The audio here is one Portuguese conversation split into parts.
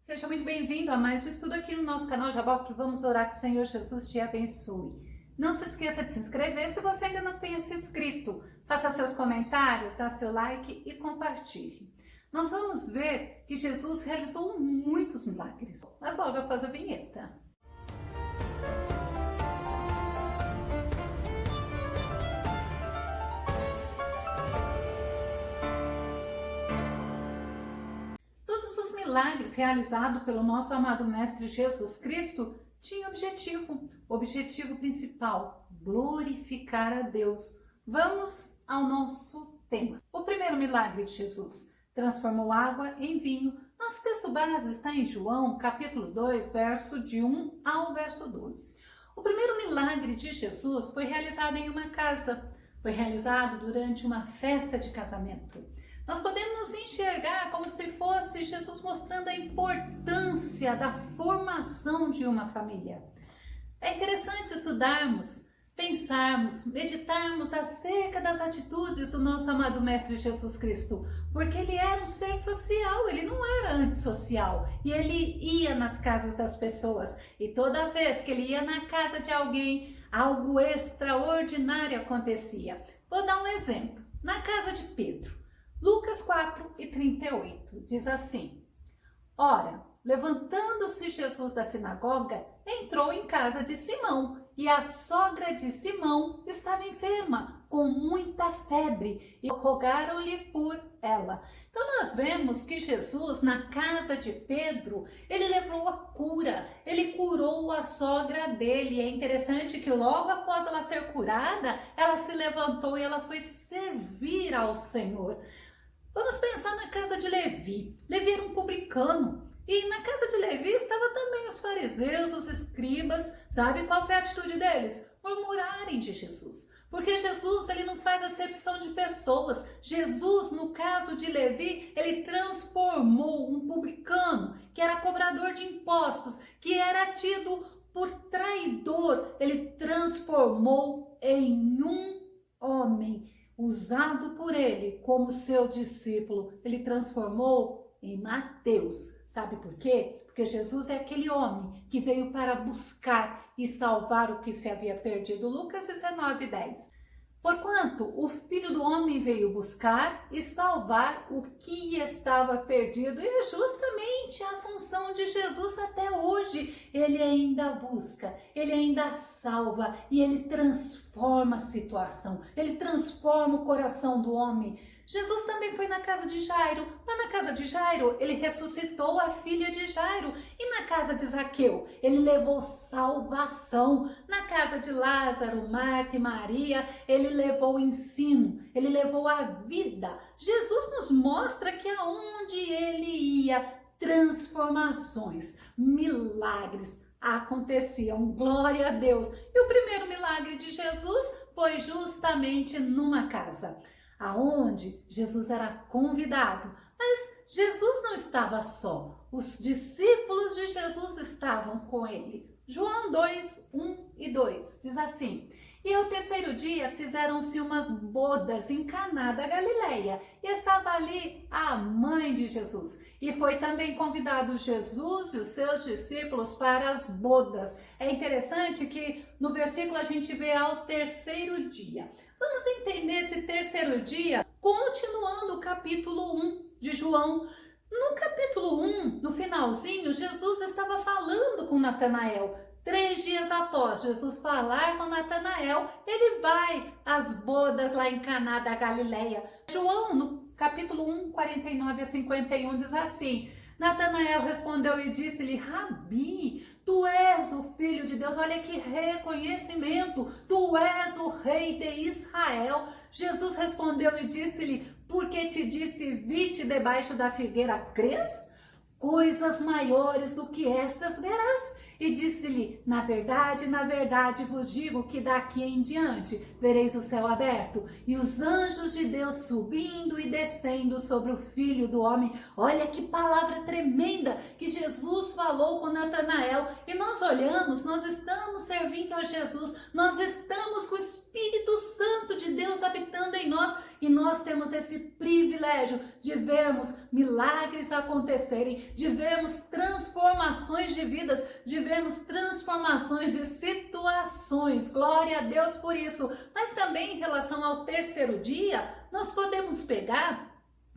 Seja muito bem-vindo a mais um estudo aqui no nosso canal Jabal, que vamos orar que o Senhor Jesus te abençoe. Não se esqueça de se inscrever se você ainda não tenha se inscrito. Faça seus comentários, dá seu like e compartilhe. Nós vamos ver que Jesus realizou muitos milagres, mas logo após a vinheta. Todos os milagres realizados pelo nosso amado Mestre Jesus Cristo tinham objetivo principal, glorificar a Deus. Vamos ao nosso tema. O primeiro milagre de Jesus transformou água em vinho. Nosso texto base está em João, capítulo 2, verso de 1 ao verso 12. O primeiro milagre de Jesus foi realizado em uma casa. Foi realizado durante uma festa de casamento. Nós podemos enxergar como se fosse Jesus mostrando a importância da formação de uma família. É interessante estudarmos, pensarmos, meditarmos acerca das atitudes do nosso amado Mestre Jesus Cristo, porque ele era um ser social, ele não era antissocial, e ele ia nas casas das pessoas, e toda vez que ele ia na casa de alguém, algo extraordinário acontecia. Vou dar um exemplo, na casa de Pedro. Lucas 4:38 diz assim: Ora, levantando-se Jesus da sinagoga, entrou em casa de Simão, e a sogra de Simão estava enferma, com muita febre, e rogaram-lhe por ela. Então nós vemos que Jesus, na casa de Pedro, ele levou a cura, ele curou a sogra dele. É interessante que logo após ela ser curada, ela se levantou e ela foi servir ao Senhor. Vamos pensar na casa de Levi. Levi era um publicano. E na casa de Levi estavam também os fariseus, os escribas. Sabe qual foi a atitude deles? Murmurarem de Jesus. Porque Jesus, ele não faz acepção de pessoas. Jesus, no caso de Levi, ele transformou um publicano, que era cobrador de impostos, que era tido por traidor. Ele transformou em um homem, usado por ele como seu discípulo. Ele transformou em Mateus. Sabe por quê? Porque Jesus é aquele homem que veio para buscar e salvar o que se havia perdido. Lucas 19:10. Porquanto o Filho do Homem veio buscar e salvar o que estava perdido. E é justamente a função de Jesus até hoje. Ele ainda busca, ele ainda salva e ele transforma a situação. Ele transforma o coração do homem. Jesus também foi na casa de Jairo. Lá na casa de Jairo, ele ressuscitou a filha de Jairo. E na casa de Zaqueu, ele levou salvação. Na casa de Lázaro, Marta e Maria, ele levou o ensino, ele levou a vida. Jesus nos mostra que aonde ele ia, transformações, milagres aconteciam. Glória a Deus. E o primeiro milagre de Jesus foi justamente numa casa, aonde Jesus era convidado. Mas Jesus não estava só, os discípulos de Jesus estavam com ele. João 2:1 e 2 diz assim: E ao terceiro dia fizeram-se umas bodas em Caná da Galileia, e estava ali a mãe de Jesus. E foi também convidado Jesus e os seus discípulos para as bodas. É interessante que no versículo a gente vê ao terceiro dia. Vamos entender esse terceiro dia continuando o capítulo 1 de João. No capítulo 1, no finalzinho, Jesus estava falando com Natanael. 3 dias após Jesus falar com Natanael, ele vai às bodas lá em Caná da Galileia. João, no capítulo 1, 49-51, diz assim: Natanael respondeu e disse-lhe: Rabi, tu és o Filho de Deus. Olha que reconhecimento, tu és o Rei de Israel. Jesus respondeu e disse-lhe: Porque te disse, vi-te debaixo da figueira, crês? Coisas maiores do que estas verás. E disse-lhe: na verdade vos digo que daqui em diante vereis o céu aberto e os anjos de Deus subindo e descendo sobre o Filho do Homem. Olha que palavra tremenda que Jesus falou com Natanael. E nós olhamos, nós estamos servindo a Jesus, nós estamos com o Espírito Santo de Deus habitando em nós, e nós temos esse privilégio de vermos milagres acontecerem, de vermos transformações de vidas, de vermos transformações de situações. Glória a Deus por isso. Mas também em relação ao terceiro dia, nós podemos pegar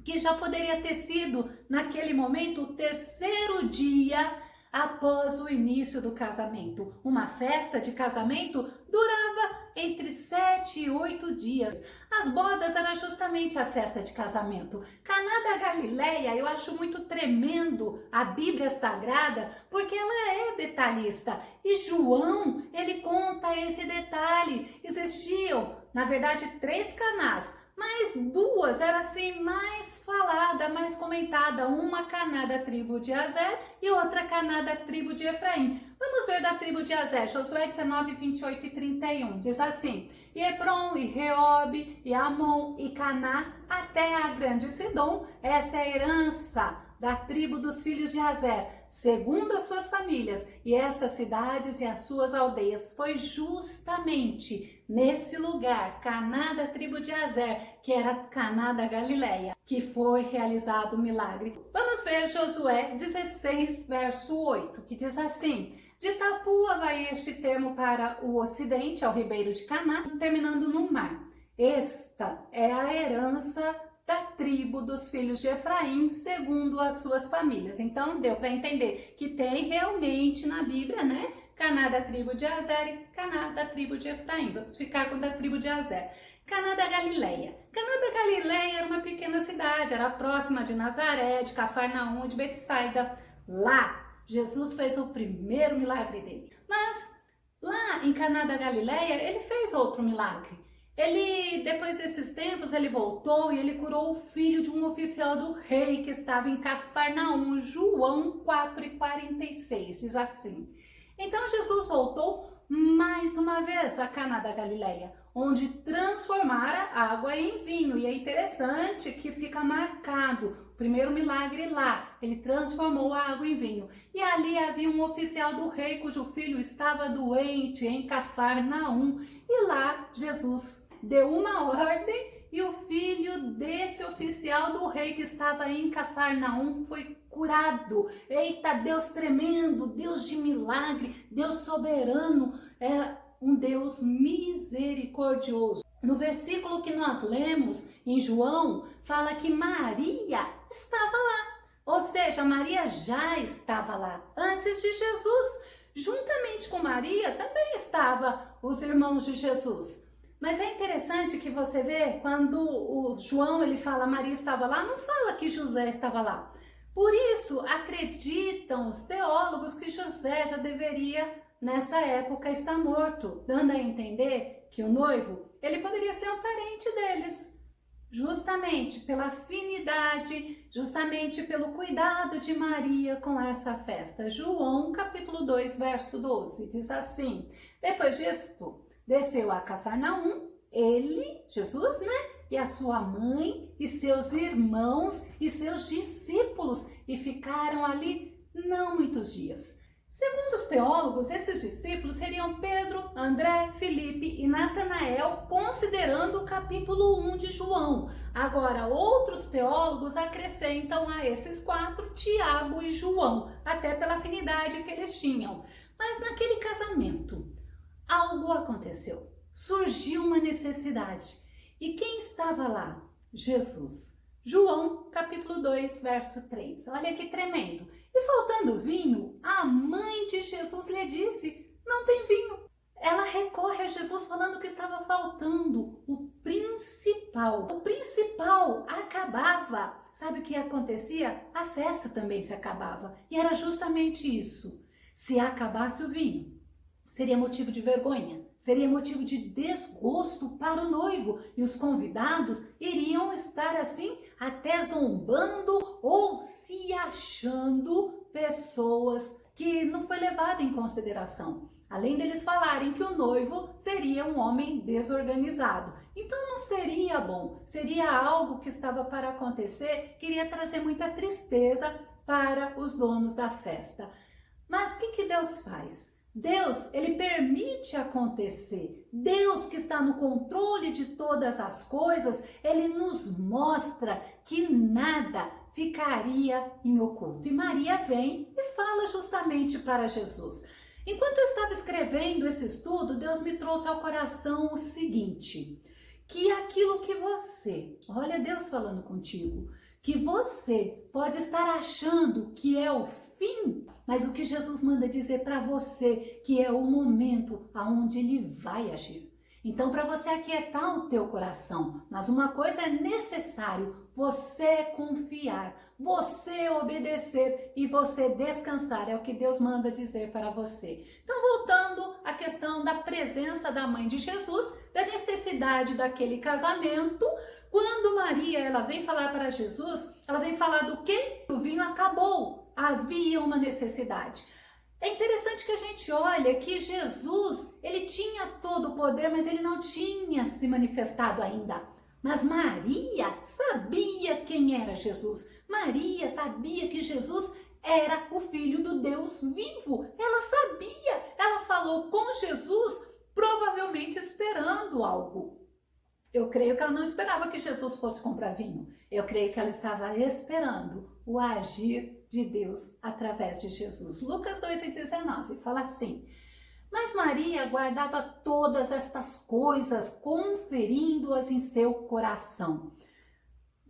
que já poderia ter sido naquele momento o terceiro dia após o início do casamento. Uma festa de casamento durava entre 7 e 8 dias. As bodas era justamente a festa de casamento. Caná da Galileia, eu acho muito tremendo a Bíblia Sagrada, porque ela é detalhista. E João, ele conta esse detalhe. Existiam, na verdade, 3 Canás, mas 2 era assim mais falada, mais comentada. Uma Caná da tribo de Aser e outra Caná da tribo de Efraim. Vamos ver da tribo de Aser, Josué 19, 28 e 31. Diz assim: e Hebron, e Reobe, e Amon, e Caná, até a grande Sidom. Esta é a herança da tribo dos filhos de Aser, segundo as suas famílias, e estas cidades e as suas aldeias. Foi justamente nesse lugar, Caná da tribo de Aser, que era Caná da Galileia, que foi realizado o milagre. Vamos ver Josué 16, verso 8, que diz assim: de Tapua vai este termo para o ocidente, ao ribeiro de Caná, terminando no mar. Esta é a herança da tribo dos filhos de Efraim, segundo as suas famílias. Então, deu para entender que tem realmente na Bíblia, né? Caná da tribo de Aser e Caná da tribo de Efraim. Vamos ficar com da tribo de Aser. Caná da Galileia. Caná da Galileia era uma pequena cidade, era próxima de Nazaré, de Cafarnaum, de Betsaida. Lá, Jesus fez o primeiro milagre dele. Mas lá em Caná da Galileia, ele fez outro milagre. Ele, depois desses tempos, ele voltou e ele curou o filho de um oficial do rei que estava em Cafarnaum. João 4:46 diz assim: então Jesus voltou mais uma vez a Caná da Galileia, onde transformara água em vinho. E é interessante que fica marcado o primeiro milagre lá. Ele transformou a água em vinho. E ali havia um oficial do rei cujo filho estava doente em Cafarnaum. E lá Jesus deu uma ordem e o filho desse oficial do rei que estava em Cafarnaum foi curado. Eita, Deus tremendo, Deus de milagre, Deus soberano, é um Deus misericordioso. No versículo que nós lemos em João, fala que Maria estava lá. Ou seja, Maria já estava lá antes de Jesus. Juntamente com Maria também estavam os irmãos de Jesus. Mas é interessante que você vê, quando o João ele fala Maria estava lá, não fala que José estava lá. Por isso, acreditam os teólogos que José já deveria, nessa época, estar morto, dando a entender que o noivo ele poderia ser um parente deles, justamente pela afinidade, justamente pelo cuidado de Maria com essa festa. João, capítulo 2, verso 12, diz assim: depois disto, desceu a Cafarnaum, ele, Jesus, né? E a sua mãe, e seus irmãos, e seus discípulos, e ficaram ali não muitos dias. Segundo os teólogos, esses discípulos seriam Pedro, André, Filipe e Natanael, considerando o capítulo 1 de João. Agora, outros teólogos acrescentam a esses 4 Tiago e João, até pela afinidade que eles tinham. Mas naquele casamento, algo aconteceu, surgiu uma necessidade. E quem estava lá? Jesus. João, capítulo 2, verso 3. Olha que tremendo. E faltando vinho, a mãe de Jesus lhe disse: não tem vinho. Ela recorre a Jesus falando que estava faltando o principal. O principal acabava. Sabe o que acontecia? A festa também se acabava. E era justamente isso. Se acabasse o vinho, seria motivo de vergonha, seria motivo de desgosto para o noivo, e os convidados iriam estar assim até zombando ou se achando pessoas que não foi levada em consideração. Além deles falarem que o noivo seria um homem desorganizado. Então não seria bom, seria algo que estava para acontecer, que iria trazer muita tristeza para os donos da festa. Mas o que Deus faz? Deus, ele permite acontecer. Deus que está no controle de todas as coisas, ele nos mostra que nada ficaria em oculto. E Maria vem e fala justamente para Jesus. Enquanto eu estava escrevendo esse estudo, Deus me trouxe ao coração o seguinte, que aquilo que você, olha Deus falando contigo, que você pode estar achando que é o fim, mas o que Jesus manda dizer para você, que é o momento aonde ele vai agir. Então, para você aquietar o teu coração, mas uma coisa é necessário, você confiar, você obedecer e você descansar, é o que Deus manda dizer para você. Então, voltando à questão da presença da mãe de Jesus, da necessidade daquele casamento, quando Maria ela vem falar para Jesus, ela vem falar do quê? O vinho acabou, havia uma necessidade. É interessante que a gente olha que Jesus, ele tinha todo o poder, mas ele não tinha se manifestado ainda. Mas Maria sabia quem era Jesus. Maria sabia que Jesus era o Filho do Deus vivo. Ela sabia, ela falou com Jesus, provavelmente esperando algo. Eu creio que ela não esperava que Jesus fosse comprar vinho. Eu creio que ela estava esperando o agir de Deus através de Jesus. Lucas 2,19 fala assim: mas Maria guardava todas estas coisas, conferindo-as em seu coração.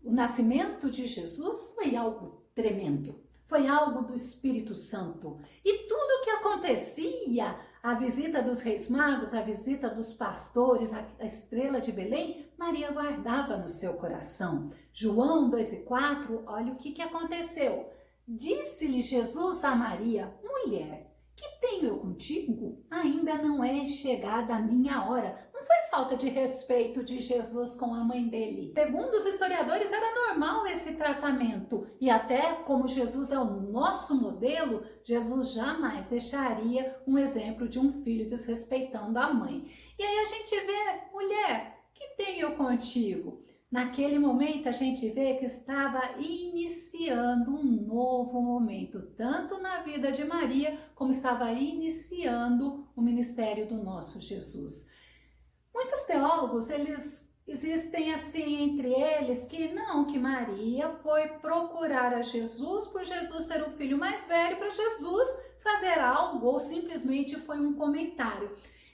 O nascimento de Jesus foi algo tremendo. Foi algo do Espírito Santo. E tudo o que acontecia, a visita dos reis magos, a visita dos pastores, a estrela de Belém, Maria guardava no seu coração. João 2,4, olha o que aconteceu. Disse-lhe Jesus a Maria: mulher, que tenho eu contigo? Ainda não é chegada a minha hora. Não foi falta de respeito de Jesus com a mãe dele. Segundo os historiadores, era normal esse tratamento. E até como Jesus é o nosso modelo, Jesus jamais deixaria um exemplo de um filho desrespeitando a mãe. E aí a gente vê, mulher, que tenho eu contigo? Naquele momento a gente vê que estava iniciando um novo momento, tanto na vida de Maria, como estava iniciando o ministério do nosso Jesus. Muitos teólogos, eles existem assim entre eles que Maria foi procurar a Jesus por Jesus ser o filho mais velho, para Jesus fazer algo, ou simplesmente foi um comentário.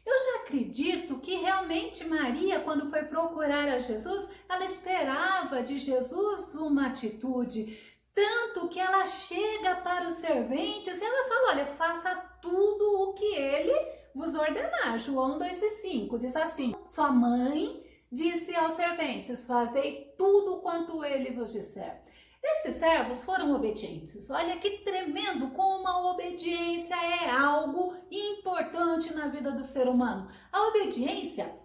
Eu já acredito que realmente Maria, quando foi procurar a Jesus, ela esperava de Jesus uma atitude, tanto que ela chega para os serventes e ela fala: olha, faça tudo o que ele vos ordenar. João 2,5 diz assim: sua mãe disse aos serventes: fazei tudo quanto ele vos disser. Esses servos foram obedientes. Olha que tremendo como a obediência é algo importante na vida do ser humano. A obediência,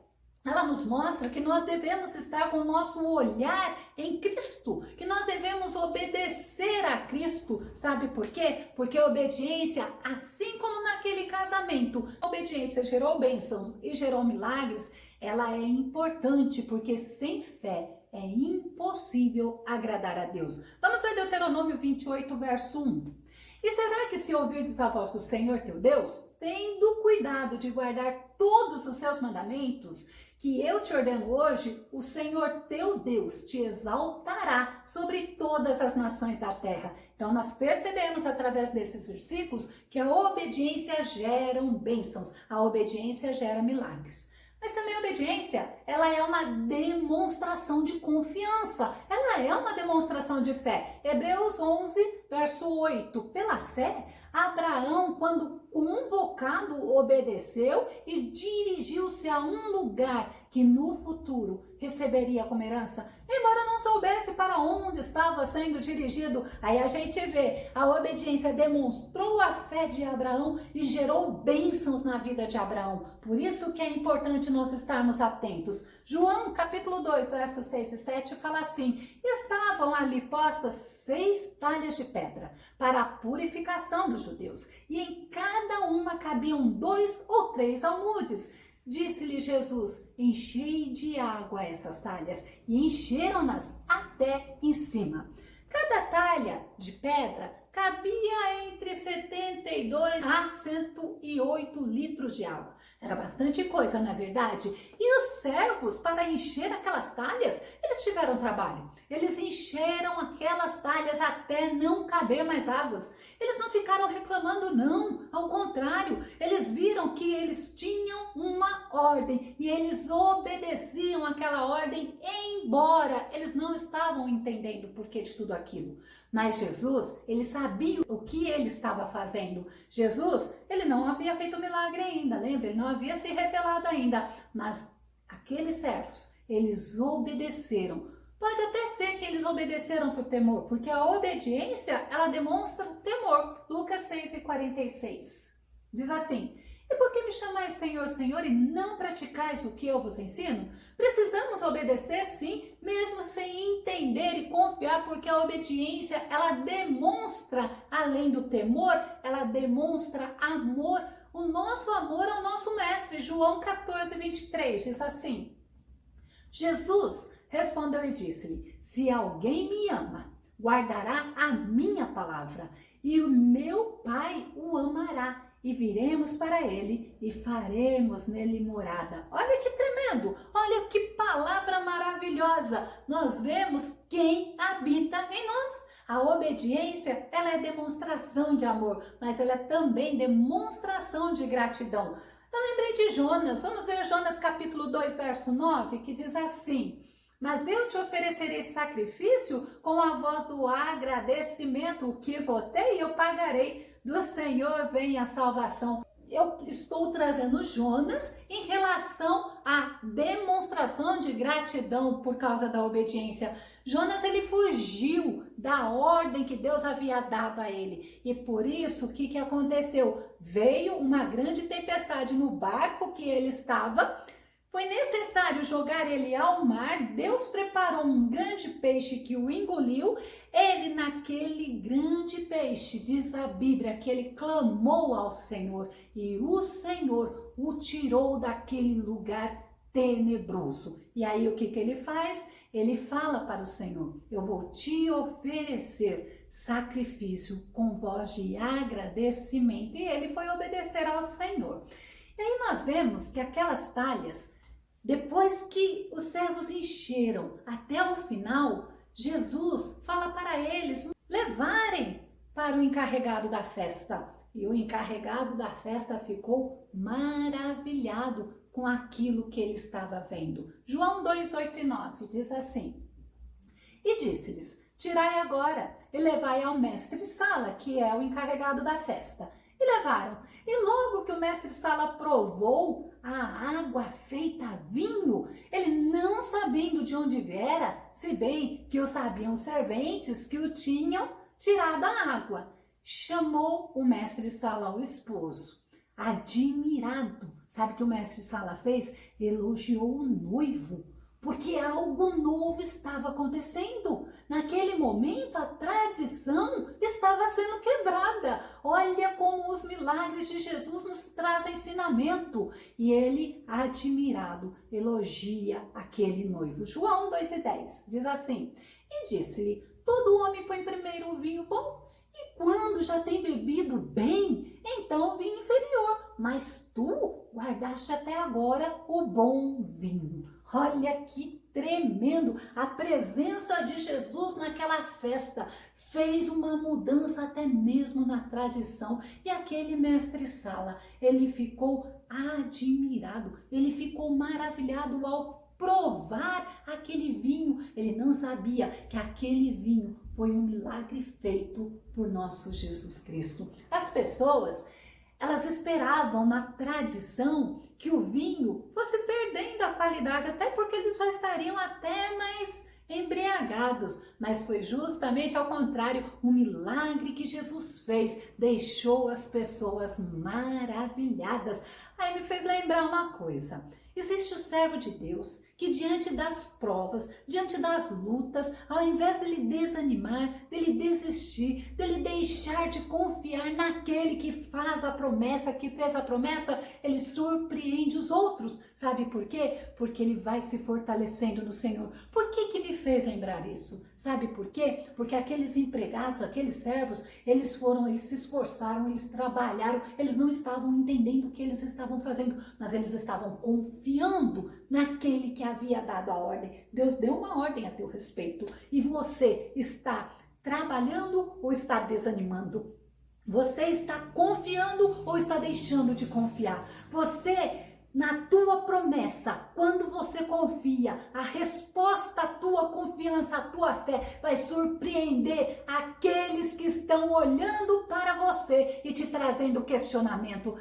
ela nos mostra que nós devemos estar com o nosso olhar em Cristo, que nós devemos obedecer a Cristo. Sabe por quê? Porque a obediência, assim como naquele casamento, a obediência gerou bênçãos e gerou milagres, ela é importante, porque sem fé é impossível agradar a Deus. Vamos ver Deuteronômio 28, verso 1. E será que se ouvirdes a voz do Senhor teu Deus, tendo cuidado de guardar todos os seus mandamentos, que eu te ordeno hoje, o Senhor teu Deus te exaltará sobre todas as nações da terra. Então nós percebemos através desses versículos que a obediência gera bênçãos, a obediência gera milagres. Mas também a obediência, ela é uma demonstração de confiança, ela é uma demonstração de fé. Hebreus 11, verso 8. Pela fé, Abraão, quando convocado, obedeceu e dirigiu-se a um lugar que no futuro receberia como herança, embora não soubesse para onde estava sendo dirigido. Aí a gente vê, a obediência demonstrou a fé de Abraão e gerou bênçãos na vida de Abraão. Por isso que é importante nós estarmos atentos. João, capítulo 2, versos 6 e 7, fala assim: estavam ali postas 6 talhas de pedra para a purificação dos judeus, e em cada uma cabiam 2 ou 3 almudes. Disse-lhe Jesus: enchei de água essas talhas, e encheram-nas até em cima. Cada talha de pedra cabia entre 72 a 108 litros de água. Era bastante coisa, na verdade. E os servos, para encher aquelas talhas, eles tiveram trabalho. Eles encheram aquelas talhas até não caber mais águas. Eles não ficaram reclamando, não. Ao contrário, eles viram que eles tinham uma ordem e eles obedeciam aquela ordem, embora eles não estavam entendendo o porquê de tudo aquilo. Mas Jesus, ele sabia o que ele estava fazendo. Jesus, ele não havia feito um milagre ainda, lembra? Ele não havia se revelado ainda. Mas aqueles servos, eles obedeceram. Pode até ser que eles obedeceram por temor, porque a obediência, ela demonstra temor. Lucas 6:46 diz assim: e por que me chamais Senhor, Senhor, e não praticais o que eu vos ensino? Precisamos obedecer, sim, mesmo sem entender e confiar, porque a obediência, ela demonstra, além do temor, ela demonstra amor. O nosso amor ao nosso mestre. João 14:23 diz assim: Jesus respondeu e disse-lhe: se alguém me ama, guardará a minha palavra, e o meu Pai o amará. E viremos para ele e faremos nele morada. Olha que tremendo, olha que palavra maravilhosa. Nós vemos quem habita em nós. A obediência, ela é demonstração de amor, mas ela é também demonstração de gratidão. Eu lembrei de Jonas, vamos ver Jonas capítulo 2, verso 9, que diz assim: mas eu te oferecerei sacrifício com a voz do agradecimento, o que votei eu pagarei. Do Senhor vem a salvação. Eu estou trazendo Jonas em relação à demonstração de gratidão por causa da obediência. Jonas, ele fugiu da ordem que Deus havia dado a ele. E por isso, o que aconteceu? Veio uma grande tempestade no barco que ele estava. Foi necessário jogar ele ao mar. Deus preparou um grande peixe que o engoliu. Ele, naquele grande peixe, diz a Bíblia, que ele clamou ao Senhor e o Senhor o tirou daquele lugar tenebroso. E aí o que ele faz? Ele fala para o Senhor: eu vou te oferecer sacrifício com voz de agradecimento. E ele foi obedecer ao Senhor. E aí nós vemos que aquelas talhas, depois que os servos encheram até o final, Jesus fala para eles levarem para o encarregado da festa. E o encarregado da festa ficou maravilhado com aquilo que ele estava vendo. João 2:8 e 9 diz assim: e disse-lhes: tirai agora e levai ao mestre-sala, que é o encarregado da festa. E levaram. E logo que o mestre-sala provou a água feita vinho, ele, não sabendo de onde viera, se bem que o sabiam os serventes que o tinham tirado a água, chamou o mestre-sala ao esposo, admirado. Sabe o que o mestre-sala fez? Elogiou o noivo, porque algo novo estava acontecendo. Naquele momento, a tradição estava sendo quebrada. Olha como os milagres de Jesus nos trazem ensinamento. E ele, admirado, elogia aquele noivo. João 2:10 diz assim: e disse-lhe: todo homem põe primeiro o vinho bom, e quando já tem bebido bem, então o vinho inferior. Mas tu guardaste até agora o bom vinho. Olha que tremendo! A presença de Jesus naquela festa fez uma mudança até mesmo na tradição. E aquele mestre-sala, ele ficou admirado, ele ficou maravilhado ao provar aquele vinho. Ele não sabia que aquele vinho foi um milagre feito por nosso Jesus Cristo. As pessoas, elas esperavam na tradição que o vinho fosse perdendo a qualidade, até porque eles já estariam até mais embriagados. Mas foi justamente ao contrário, o milagre que Jesus fez deixou as pessoas maravilhadas. Aí me fez lembrar uma coisa: existe o servo de Deus que diante das provas, diante das lutas, ao invés dele desanimar, dele desistir, dele deixar de confiar naquele que faz a promessa, que fez a promessa, ele surpreende os outros. Sabe por quê? Porque ele vai se fortalecendo no Senhor. Por que me fez lembrar isso? Sabe por quê? Porque aqueles empregados, aqueles servos, eles se esforçaram, eles trabalharam, eles não estavam entendendo o que eles estavam fazendo, mas eles estavam confiando naquele que havia dado a ordem. Deus deu uma ordem a teu respeito e você está trabalhando ou está desanimando? Você está confiando ou está deixando de confiar? Você, na tua promessa, quando você confia, a resposta à tua confiança, à tua fé, vai surpreender aqueles que estão olhando para você e te trazendo questionamento.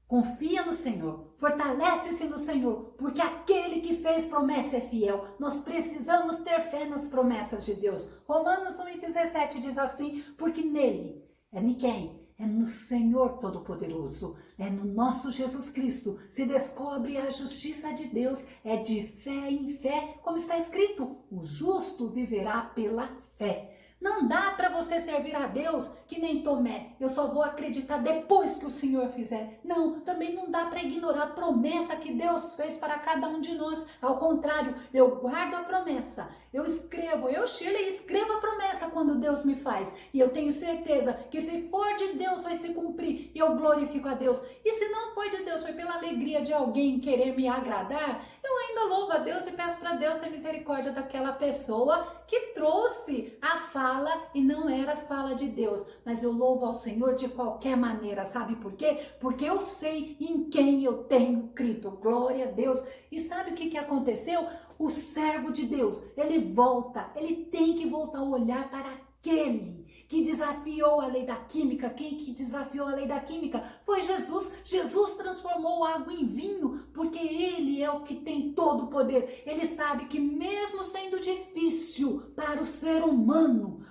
Confia no Senhor, fortalece-se no Senhor, porque aquele que fez promessa é fiel. Nós precisamos ter fé nas promessas de Deus. Romanos 1,17 diz assim, porque nele, em quem? É no Senhor Todo-Poderoso, é no nosso Jesus Cristo, se descobre a justiça de Deus, é de fé em fé, como está escrito, o justo viverá pela fé. Não dá para você servir a Deus que nem Tomé, eu só vou acreditar depois que o Senhor fizer. Não, também não dá para ignorar a promessa que Deus fez para cada um de nós. Ao contrário, eu guardo a promessa, eu escrevo, Shirley, escrevo a promessa quando Deus me faz. E eu tenho certeza que se for de Deus vai se cumprir e eu glorifico a Deus. E se não foi de Deus, foi pela alegria de alguém querer me agradar, eu ainda louvo a Deus e peço para Deus ter misericórdia daquela pessoa que trouxe a fala e não era fala de Deus, mas eu louvo ao Senhor de qualquer maneira, sabe por quê? Porque eu sei em quem eu tenho crido, glória a Deus. E sabe o que aconteceu? O servo de Deus, ele tem que voltar a olhar para aquele que desafiou a lei da química. Quem que desafiou a lei da química? Foi Jesus. Jesus transformou água em vinho, porque ele é o que tem todo o poder. Ele sabe que mesmo sendo difícil para o ser humano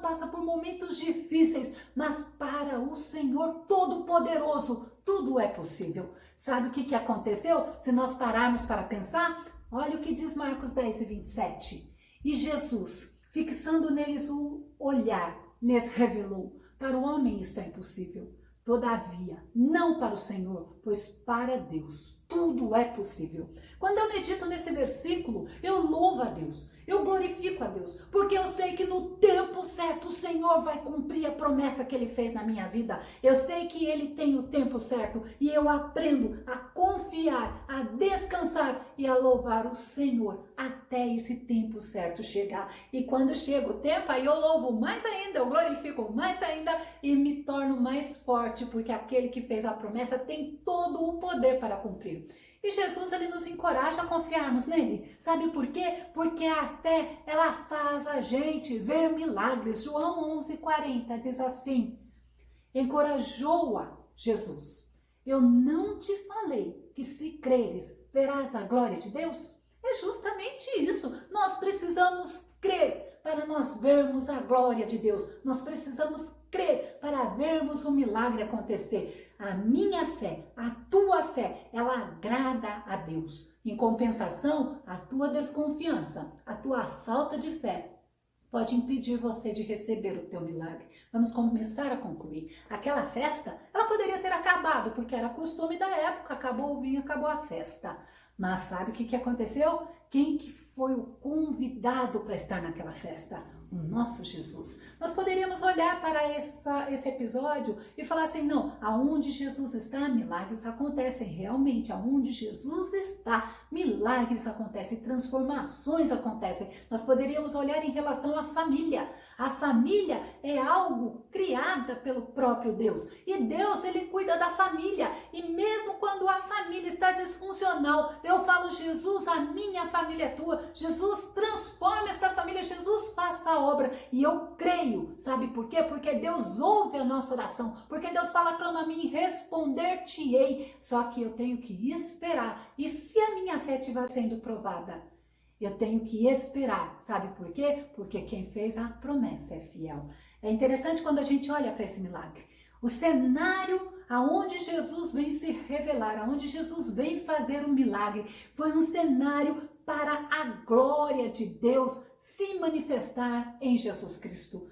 passa por momentos difíceis, mas para o Senhor Todo-Poderoso, tudo é possível. Sabe o que aconteceu? Se nós pararmos para pensar, olha o que diz Marcos 10:27. E Jesus, fixando neles o olhar, lhes revelou: para o homem isto é impossível, todavia, não para o Senhor, pois para Deus tudo é possível. Quando eu medito nesse versículo, eu louvo a Deus, eu glorifico a Deus, porque eu sei que no tempo certo o Senhor vai cumprir a promessa que Ele fez na minha vida. Eu sei que Ele tem o tempo certo e eu aprendo a confiar, a descansar e a louvar o Senhor até esse tempo certo chegar. E quando chega o tempo, aí eu louvo mais ainda, eu glorifico mais ainda e me torno mais forte, porque aquele que fez a promessa tem todo o poder para cumprir. E Jesus, ele nos encoraja a confiarmos nele. Sabe por quê? Porque a fé, ela faz a gente ver milagres. João 11:40 diz assim: encorajou-a Jesus: eu não te falei que se creres, verás a glória de Deus? É justamente isso. Nós precisamos crer para nós vermos a glória de Deus. Nós precisamos crer para vermos o milagre acontecer. A minha fé, a tua fé, ela agrada a Deus. Em compensação, a tua desconfiança, a tua falta de fé pode impedir você de receber o teu milagre. Vamos começar a concluir. Aquela festa, ela poderia ter acabado, porque era costume da época, acabou o vinho, acabou a festa. Mas sabe o que aconteceu? Quem que foi o convidado para estar naquela festa? O nosso Jesus. Nós poderíamos olhar para esse episódio e falar assim, não, aonde Jesus está, milagres acontecem. Realmente, aonde Jesus está, milagres acontecem, transformações acontecem. Nós poderíamos olhar em relação à família. A família é algo criada pelo próprio Deus. E Deus, ele cuida da família. E mesmo quando a família está disfuncional, eu falo, Jesus, a minha família é tua. Jesus, transforma esta família. Jesus, faça a obra. E eu creio, sabe por quê? Porque Deus ouve a nossa oração, porque Deus fala, clama a mim, responder-te-ei. Só que eu tenho que esperar. E se a minha fé estiver sendo provada, eu tenho que esperar. Sabe por quê? Porque quem fez a promessa é fiel. É interessante quando a gente olha para esse milagre. O cenário aonde Jesus vem se revelar, aonde Jesus vem fazer um milagre, foi um cenário para a glória de Deus se manifestar em Jesus Cristo.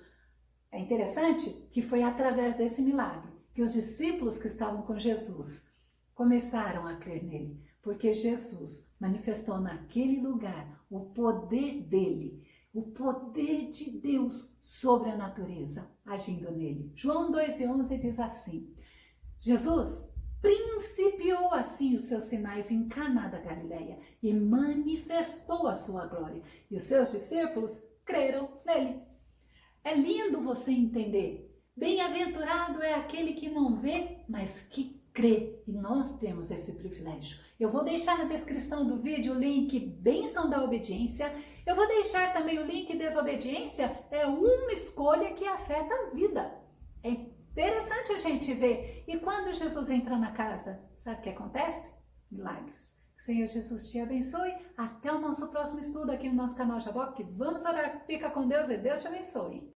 É interessante que foi através desse milagre que os discípulos que estavam com Jesus começaram a crer nele, porque Jesus manifestou naquele lugar o poder dele, o poder de Deus sobre a natureza agindo nele. João 2,11 diz assim: Jesus principiou assim os seus sinais em Caná da Galileia e manifestou a sua glória, e os seus discípulos creram nele. É lindo você entender. Bem-aventurado é aquele que não vê, mas que crê. E nós temos esse privilégio. Eu vou deixar na descrição do vídeo o link Bênção da Obediência. Eu vou deixar também o link Desobediência. É uma escolha que afeta a vida. É interessante a gente ver. E quando Jesus entra na casa, sabe o que acontece? Milagres. Que o Senhor Jesus te abençoe. Até o nosso próximo estudo aqui no nosso canal Jaboc. Vamos orar. Fica com Deus e Deus te abençoe.